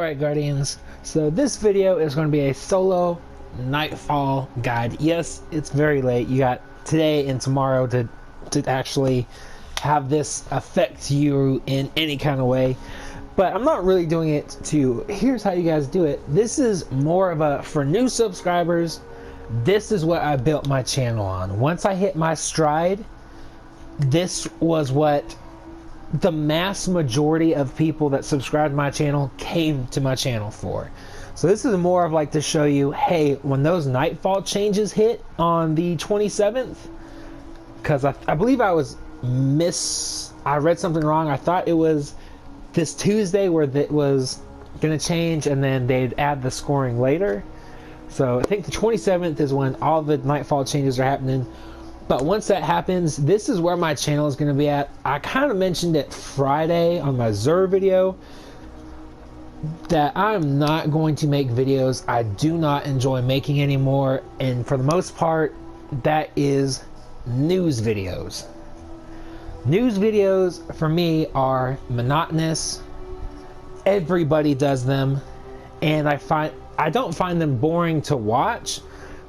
Alright Guardians, so this video is going to be a solo Nightfall guide. Yes, it's very late. You got today and tomorrow to actually have this affect you in any kind of way. But I'm not really doing it to, here's how you guys do it. This is more of a, for new subscribers, this is what I built my channel on. Once I hit my stride, this was what the mass majority of people that subscribe to my channel came to my channel for. So this is more of like to show you, hey, when those Nightfall changes hit on the 27th, because I believe I read something wrong. I thought it was this Tuesday where that was going to change and then they'd add the scoring later. So I think the 27th is when all the Nightfall changes are happening. But once that happens, this is where my channel is going to be at. I kind of mentioned it Friday on my Zur video that I'm not going to make videos I do not enjoy making anymore. And for the most part, that is news videos. News videos for me are monotonous. Everybody does them. And I don't find them boring to watch.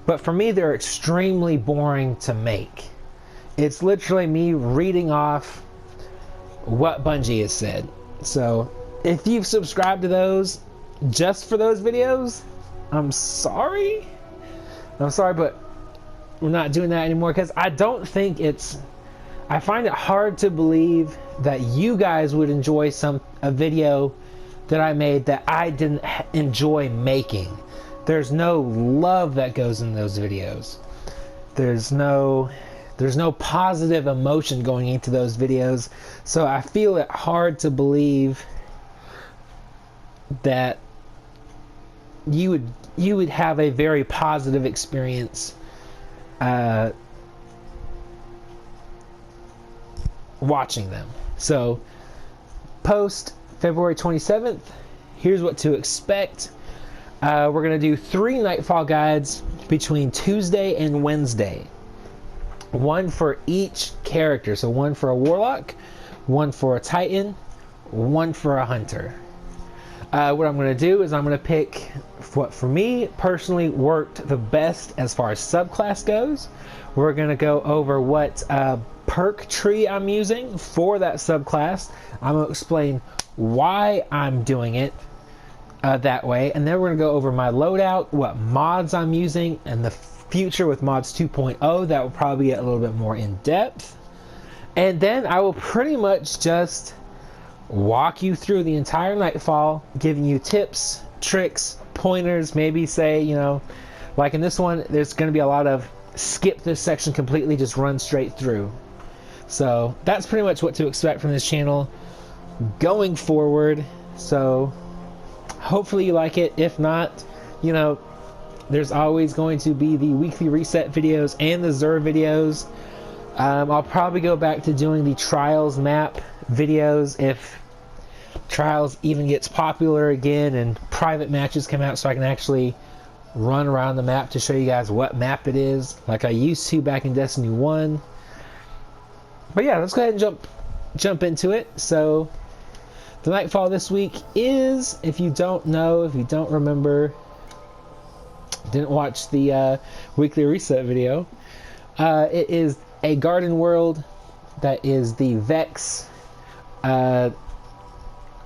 But for me, they're extremely boring to make. It's literally me reading off what Bungie has said. So if you've subscribed to those just for those videos, I'm sorry. But we're not doing that anymore because I don't think I find it hard to believe that you guys would enjoy a video that I made that I didn't enjoy making. There's no love that goes in those videos. There's no positive emotion going into those videos. So I feel it hard to believe that you would have a very positive experience watching them. So post February 27th, here's what to expect. We're going to do 3 Nightfall guides between Tuesday and Wednesday. One for each character. So one for a Warlock, one for a Titan, one for a Hunter. What I'm going to do is I'm going to pick what for me personally worked the best as far as subclass goes. We're going to go over what perk tree I'm using for that subclass. I'm going to explain why I'm doing it that way, and then we're going to go over my loadout, what mods I'm using, and the future with mods 2.0 that will probably get a little bit more in depth. And then I will pretty much just walk you through the entire Nightfall, giving you tips, tricks, pointers, maybe say, like in this one, there's going to be a lot of skip this section completely, just run straight through. So that's pretty much what to expect from this channel going forward. So hopefully you like it. If not, there's always going to be the weekly reset videos and the Zur videos. I'll probably go back to doing the Trials map videos if Trials even gets popular again and private matches come out, so I can actually run around the map to show you guys what map it is, like I used to back in Destiny 1. But yeah, let's go ahead and jump into it. So the Nightfall this week is, if you don't remember, didn't watch the weekly reset video, it is a garden world that is the Vex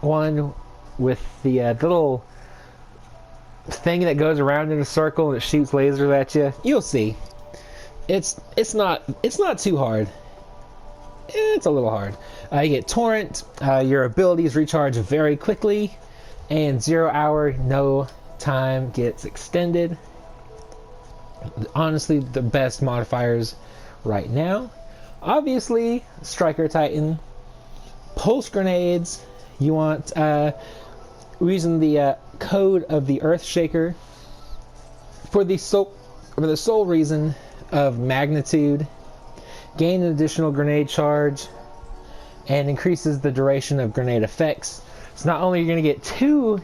one with the little thing that goes around in a circle and it shoots lasers at you. You'll see. It's not too hard. It's a little hard. You get Torrent. Your abilities recharge very quickly, and 0 hour no time gets extended. Honestly, the best modifiers right now. Obviously, Striker Titan. Pulse grenades. You want using the code of the Earthshaker for the sole reason of magnitude. Gain an additional grenade charge and increases the duration of grenade effects. So not only are you going to get 2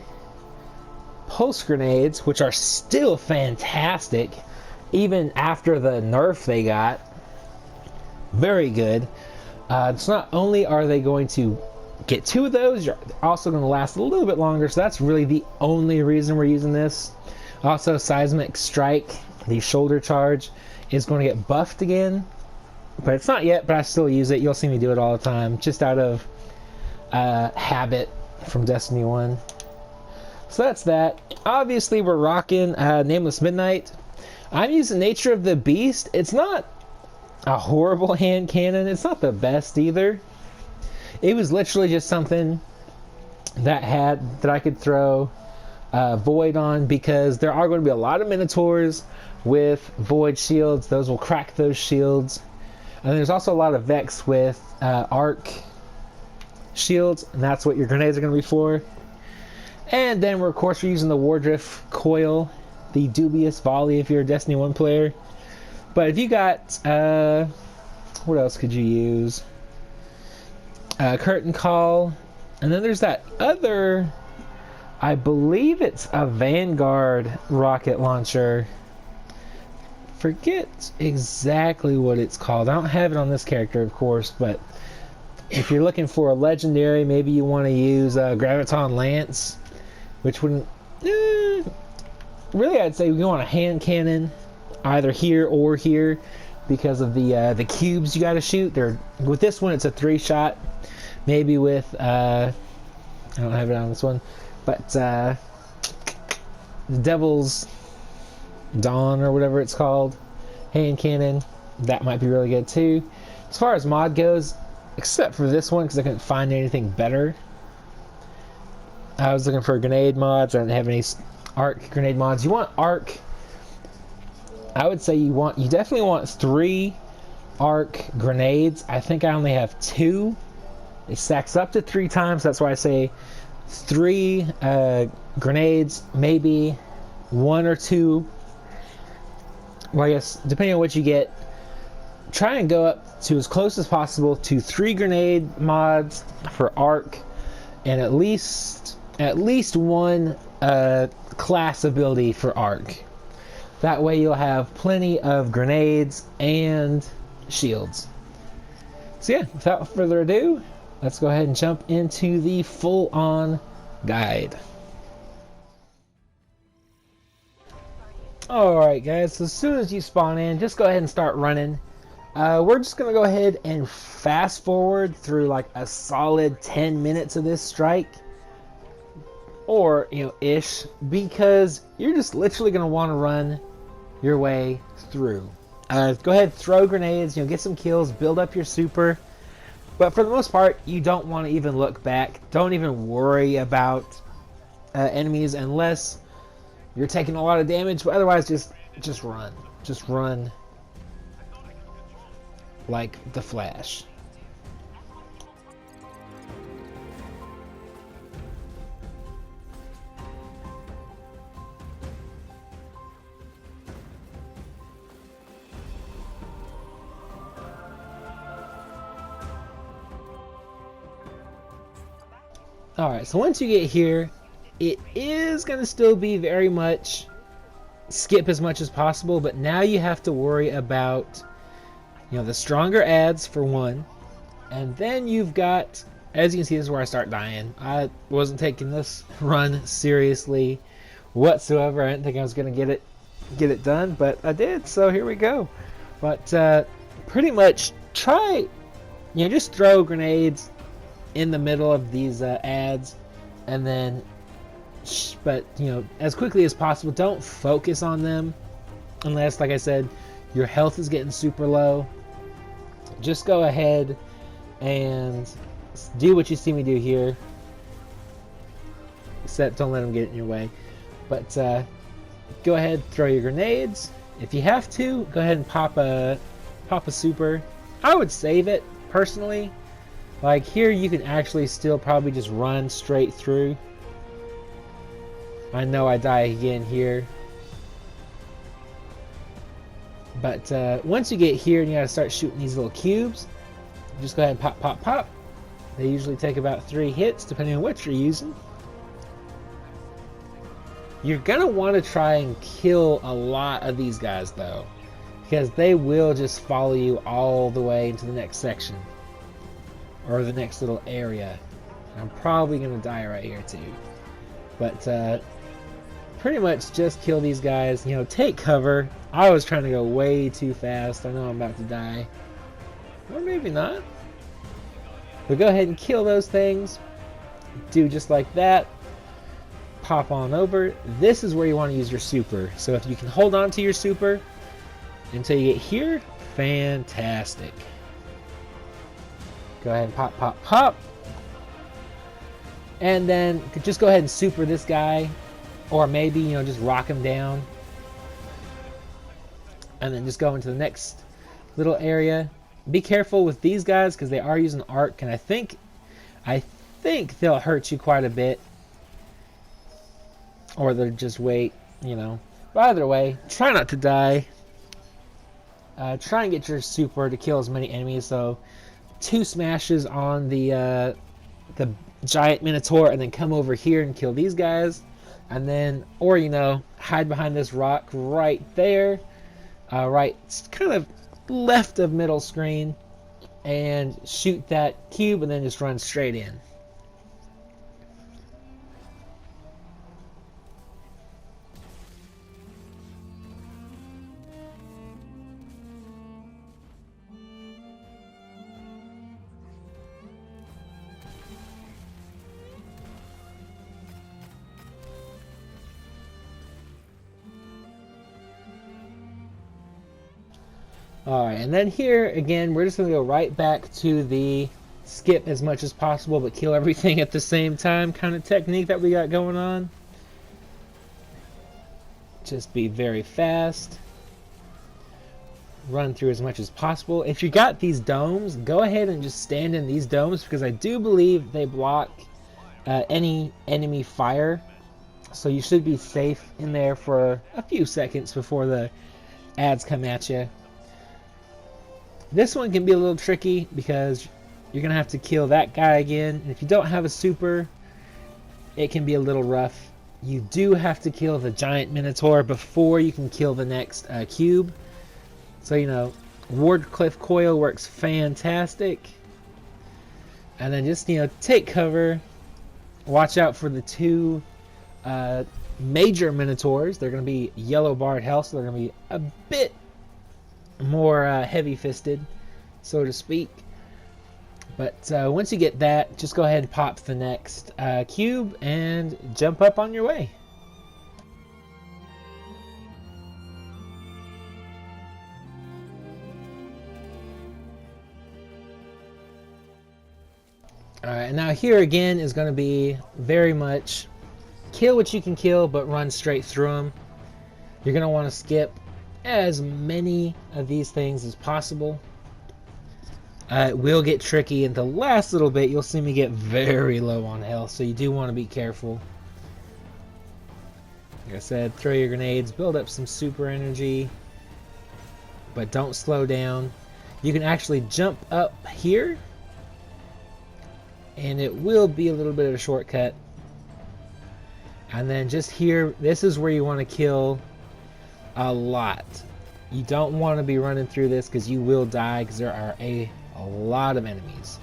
pulse grenades, which are still fantastic even after the nerf they got, very good. It's not only are they going to get 2 of those, you're also going to last a little bit longer. So that's really the only reason we're using this. Also, Seismic Strike, the shoulder charge, is going to get buffed again. But it's not yet, but I still use it. You'll see me do it all the time, just out of habit from Destiny 1. So that's that. Obviously, we're rocking Nameless Midnight. I'm using Nature of the Beast. It's not a horrible hand cannon. It's not the best either. It was literally just something that I could throw Void on, because there are going to be a lot of Minotaurs with Void shields. Those will crack those shields. And there's also a lot of Vex with Arc shields, and that's what your grenades are going to be for. And then of course we're using the Wardrift Coil, the Dubious Volley if you're a Destiny 1 player. But if you got what else could you use? Curtain Call, and then there's that other, I believe it's a Vanguard rocket launcher. Forget exactly what it's called. I don't have it on this character, of course, but if you're looking for a legendary, maybe you want to use Graviton Lance, which wouldn't really, I'd say you want a hand cannon either here or here, because of the cubes you got to shoot. With this one, it's a 3-shot. Maybe with I don't have it on this one, but the Devil's Dawn or whatever it's called, hand cannon, that might be really good too. As far as mod goes, except for this one because I couldn't find anything better, I was looking for grenade mods. I didn't have any arc grenade mods. You want arc, I would say you definitely want 3 arc grenades. I think I only have 2. It stacks up to 3 times. That's why I say 3 grenades, maybe 1 or 2. Well, I guess depending on what you get, try and go up to as close as possible to 3 grenade mods for arc, and at least 1 class ability for arc. That way you'll have plenty of grenades and shields. So yeah, without further ado, let's go ahead and jump into the full-on guide. Alright guys, so as soon as you spawn in, just go ahead and start running. We're just going to go ahead and fast forward through like a solid 10 minutes of this strike. Or, ish, because you're just literally going to want to run your way through. Go ahead, throw grenades, get some kills, build up your super. But for the most part, you don't want to even look back. Don't even worry about enemies unless you're taking a lot of damage. But otherwise, just run. Just run like the Flash. Alright, so once you get here, it is going to still be very much skip as much as possible, but now you have to worry about, the stronger ads for one, and then you've got, as you can see, this is where I start dying. I wasn't taking this run seriously whatsoever. I didn't think I was going to get it done, but I did, so here we go. But pretty much try, just throw grenades in the middle of these ads, and then but as quickly as possible. Don't focus on them unless, like I said, your health is getting super low. Just go ahead and do what you see me do here, except don't let them get in your way. But go ahead, throw your grenades. If you have to, go ahead and pop a super. I would save it personally. Like here, you can actually still probably just run straight through. I know I die again here. But once you get here and you gotta start shooting these little cubes, just go ahead and pop, pop, pop. They usually take about 3 hits, depending on what you're using. You're gonna want to try and kill a lot of these guys though, because they will just follow you all the way into the next section. Or the next little area. I'm probably gonna die right here too. But pretty much just kill these guys. You know, take cover. I was trying to go way too fast. I know I'm about to die. Or maybe not. But go ahead and kill those things. Do just like that. Pop on over. This is where you want to use your super. So if you can hold on to your super until you get here, fantastic. Go ahead and pop, pop, pop. And then just go ahead and super this guy. Or maybe, you know, just rock him down. And then just go into the next little area. Be careful with these guys because they are using arc. And I think they'll hurt you quite a bit. Or they'll just wait, you know. But either way, try not to die. Try and get your super to kill as many enemies. So 2 smashes on the giant minotaur, and then come over here and kill these guys. And then, or you know, hide behind this rock right there, right kind of left of middle screen, and shoot that cube, and then just run straight in. Alright, and then here, again, we're just going to go right back to the skip as much as possible, but kill everything at the same time kind of technique that we got going on. Just be very fast. Run through as much as possible. If you got these domes, go ahead and just stand in these domes, because I do believe they block any enemy fire. So you should be safe in there for a few seconds before the ads come at you. This one can be a little tricky because you're going to have to kill that guy again. And if you don't have a super, it can be a little rough. You do have to kill the giant minotaur before you can kill the next cube. So, you know, Wardcliff Coil works fantastic. And then just, you know, take cover. Watch out for the 2 major minotaurs. They're going to be yellow barred health, so they're going to be a bit more heavy-fisted, so to speak. But once you get that, just go ahead and pop the next cube and jump up on your way. Alright, and now here again is going to be very much kill what you can kill, but run straight through them. You're going to want to skip as many of these things as possible. It will get tricky in the last little bit. You'll see me get very low on health, so you do want to be careful. Like I said, throw your grenades, build up some super energy, but don't slow down. You can actually jump up here, and it will be a little bit of a shortcut. And then just here, this is where you want to kill a lot. You don't want to be running through this because you will die, because there are a lot of enemies.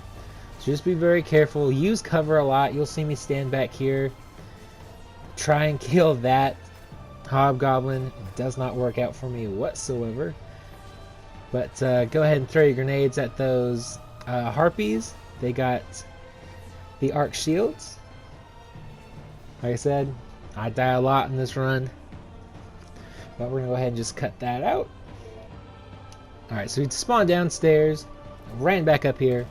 So just be very careful. Use cover a lot. You'll see me stand back here. Try and kill that hobgoblin. It does not work out for me whatsoever. But go ahead and throw your grenades at those harpies. They got the arc shields. Like I said, I die a lot in this run. But we're going to go ahead and just cut that out. Alright, so we spawned downstairs, ran back up here,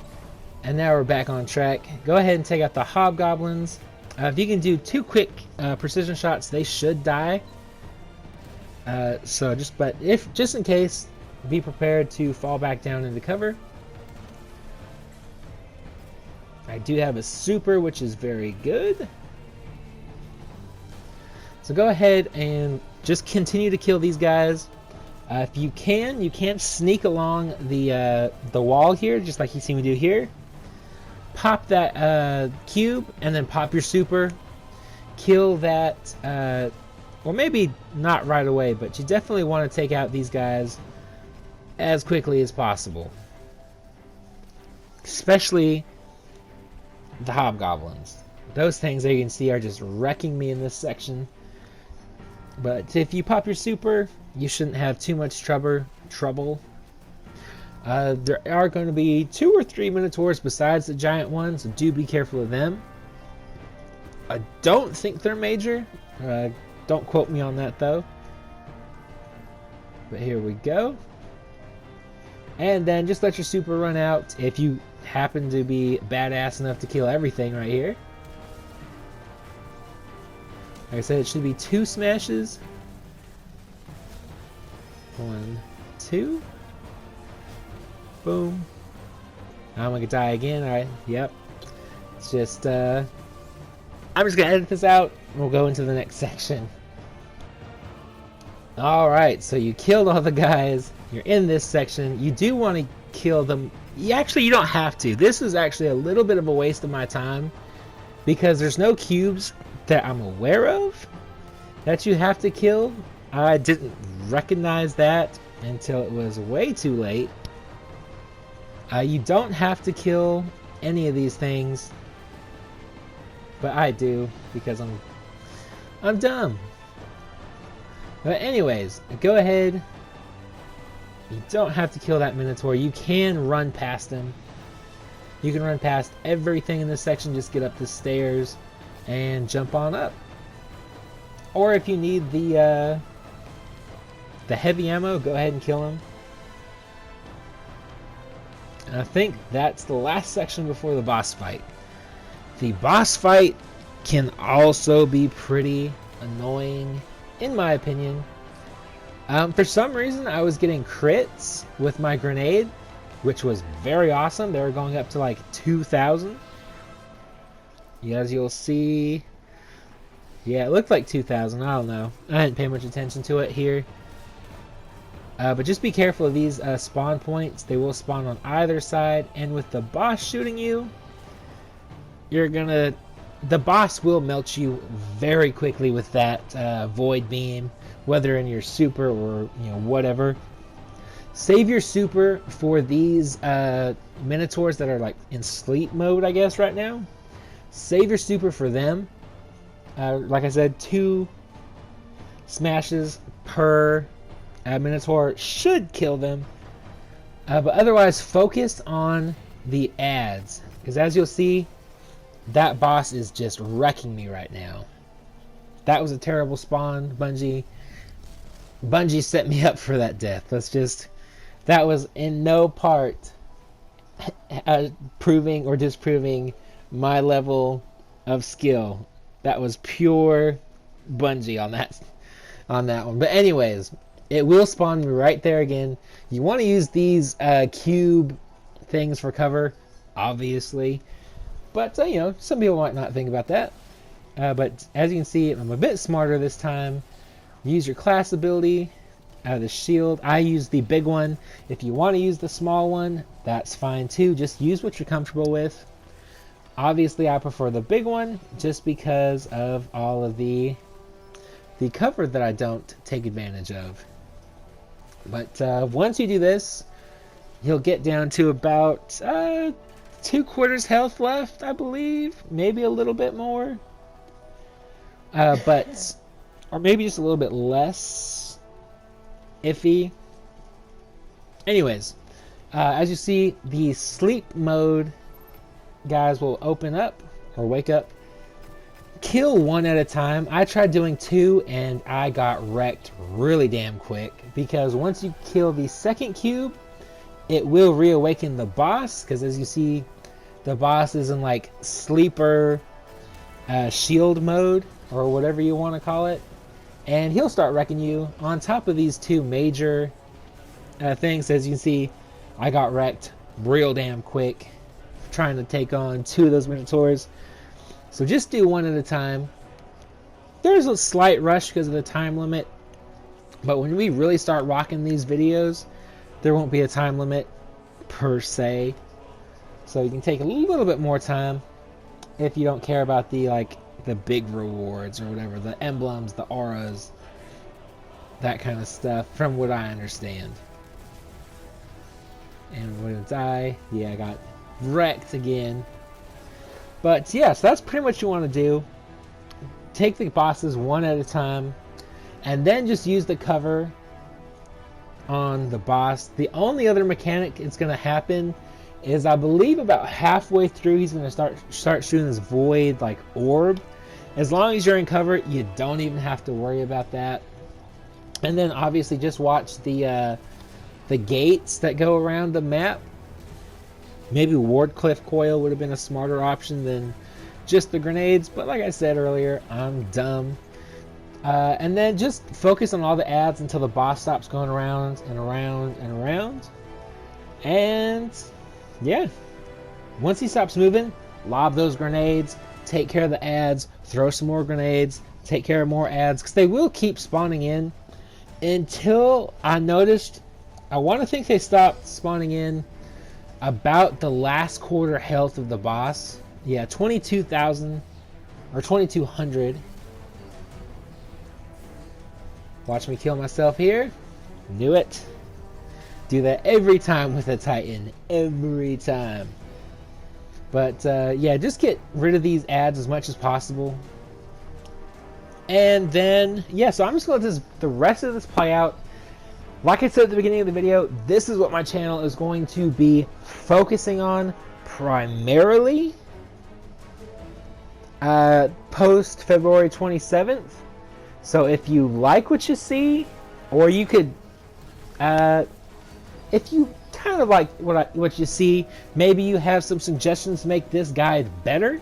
and now we're back on track. Go ahead and take out the hobgoblins. If you can do 2 quick precision shots, they should die. So just in case, be prepared to fall back down into cover. I do have a super, which is very good. So go ahead and just continue to kill these guys. If you can sneak along the wall here, just like you see me do here. Pop that cube, and then pop your super. Kill that, well, maybe not right away, but you definitely want to take out these guys as quickly as possible. Especially the hobgoblins. Those things that you can see are just wrecking me in this section. But if you pop your super, you shouldn't have too much trouble. There are going to be 2 or 3 minotaurs besides the giant ones, so do be careful of them. I don't think they're major. Don't quote me on that though. But here we go. And then just let your super run out if you happen to be badass enough to kill everything right here. Like I said, it should be 2 smashes. 1, 2. Boom. I'm gonna die again. Alright, yep. It's just, I'm just gonna edit this out and we'll go into the next section. Alright, so you killed all the guys. You're in this section. You do want to kill them. You don't have to. This is actually a little bit of a waste of my time because there's no cubes that I'm aware of that you have to kill. I didn't recognize that until it was way too late. You don't have to kill any of these things, but I do because I'm dumb. But anyways, go ahead. You don't have to kill that Minotaur. You can run past him. You can run past everything in this section. Just get up the stairs and jump on up. Or if you need the heavy ammo, go ahead and kill him. And I think that's the last section before the boss fight. The boss fight can also be pretty annoying, in my opinion. For some reason, I was getting crits with my grenade, which was very awesome. They were going up to like 2,000. As you'll see, yeah, it looked like 2,000. I don't know. I didn't pay much attention to it here. But just be careful of these spawn points. They will spawn on either side, and with the boss shooting you, the boss will melt you very quickly with that void beam, whether in your super or whatever. Save your super for these minotaurs that are like in sleep mode, I guess, right now. Save your super for them. Like I said, 2 smashes per minotaur should kill them. But otherwise, focus on the ads, because as you'll see, that boss is just wrecking me right now. That was a terrible spawn, Bungie. Bungie set me up for that death. That was in no part proving or disproving my level of skill. That was pure Bungie on that one. But anyways, it will spawn me right there again. You want to use these cube things for cover, obviously. But, some people might not think about that. But as you can see, I'm a bit smarter this time. Use your class ability, the shield. I use the big one. If you want to use the small one, that's fine too. Just use what you're comfortable with. Obviously, I prefer the big one just because of all of the cover that I don't take advantage of. But once you do this, you'll get down to about 2/4 health left, I believe. Maybe a little bit more. Or maybe just a little bit less iffy. Anyways, as you see, the sleep mode guys will open up or wake up. Kill 1 at a time. I tried doing 2 and I got wrecked really damn quick, because once you kill the second cube, it will reawaken the boss, because as you see, the boss is in like sleeper shield mode, or whatever you want to call it, and he'll start wrecking you on top of these 2 major things. As you can see, I got wrecked real damn quick trying to take on 2 of those minotaurs. So just do 1 at a time. There's a slight rush because of the time limit, but when we really start rocking these videos, there won't be a time limit per se, so you can take a little bit more time if you don't care about the big rewards or whatever, the emblems, the auras, that kind of stuff, from what I understand. And we're gonna die. Yeah, I got wrecked again. But yeah, so that's pretty much what you want to do. Take the bosses one at a time, and then just use the cover on the boss. The only other mechanic it's going to happen is, I believe about halfway through, he's going to start shooting this void like orb. As long as you're in cover, you don't even have to worry about that. And then obviously just watch the gates that go around the map. Maybe Wardcliff Coil would have been a smarter option than just the grenades, but like I said earlier, I'm dumb. And then just focus on all the ads until the boss stops going around and around and around. And yeah, once he stops moving, lob those grenades, take care of the ads, throw some more grenades, take care of more ads, because they will keep spawning in until I noticed, I want to think they stopped spawning in about the last quarter health of the boss. Yeah, 22,000 or 2,200. Watch me kill myself here. Knew it. Do that every time with a Titan. Every time. But yeah, just get rid of these ads as much as possible. And then, yeah, so I'm just going to let the rest of this play out. Like I said at the beginning of the video, this is what my channel is going to be focusing on primarily post February 27th. So if you like what you see, or you could, if you kind of like what you see, maybe you have some suggestions to make this guide better,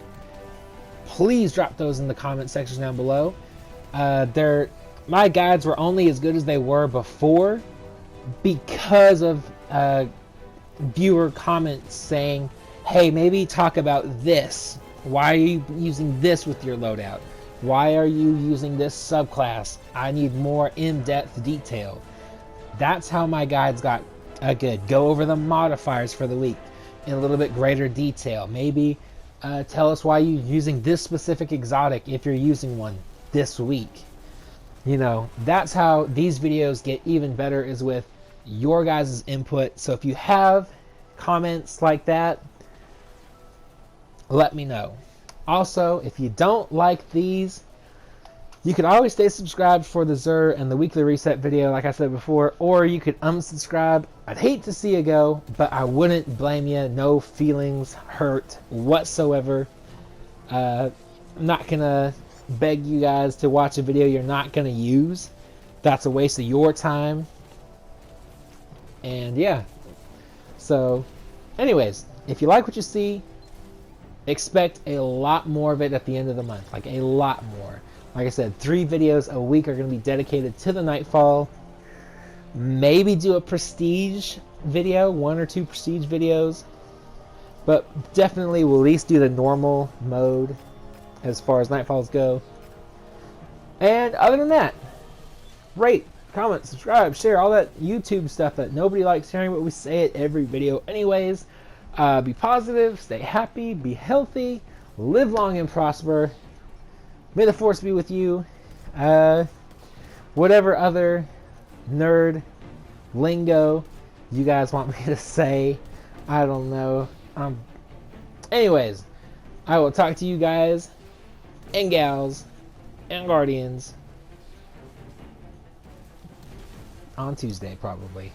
please drop those in the comment section down below. My guides were only as good as they were before because of viewer comments saying, hey, maybe talk about this. Why are you using this with your loadout? Why are you using this subclass? I need more in-depth detail. That's how my guides got good. Go over the modifiers for the week in a little bit greater detail. Maybe tell us why you're using this specific exotic if you're using one this week. You know, that's how these videos get even better, is with your guys' input. So if you have comments like that, let me know. Also, if you don't like these, you can always stay subscribed for the Zur and the weekly reset video, like I said before, or you could unsubscribe. I'd hate to see you go, but I wouldn't blame you. No feelings hurt whatsoever. I'm not gonna beg you guys to watch a video you're not gonna use. That's a waste of your time. And yeah, so anyways, if you like what you see, expect a lot more of it at the end of the month. Like a lot more. Like I said, 3 videos a week are going to be dedicated to the Nightfall. Maybe do a prestige video, 1 or 2 prestige videos. But definitely we'll at least do the normal mode as far as Nightfalls go. And other than that, rate, comment, subscribe, share, all that YouTube stuff that nobody likes hearing, but we say it every video anyways. Be positive, stay happy, be healthy, live long and prosper. May the force be with you. Whatever other nerd lingo you guys want me to say, I don't know. Anyways, I will talk to you guys and gals and guardians on Tuesday, probably.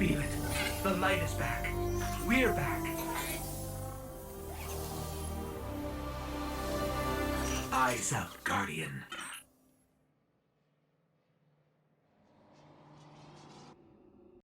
feel it. The light is back. We're back. Eyes up, Guardian.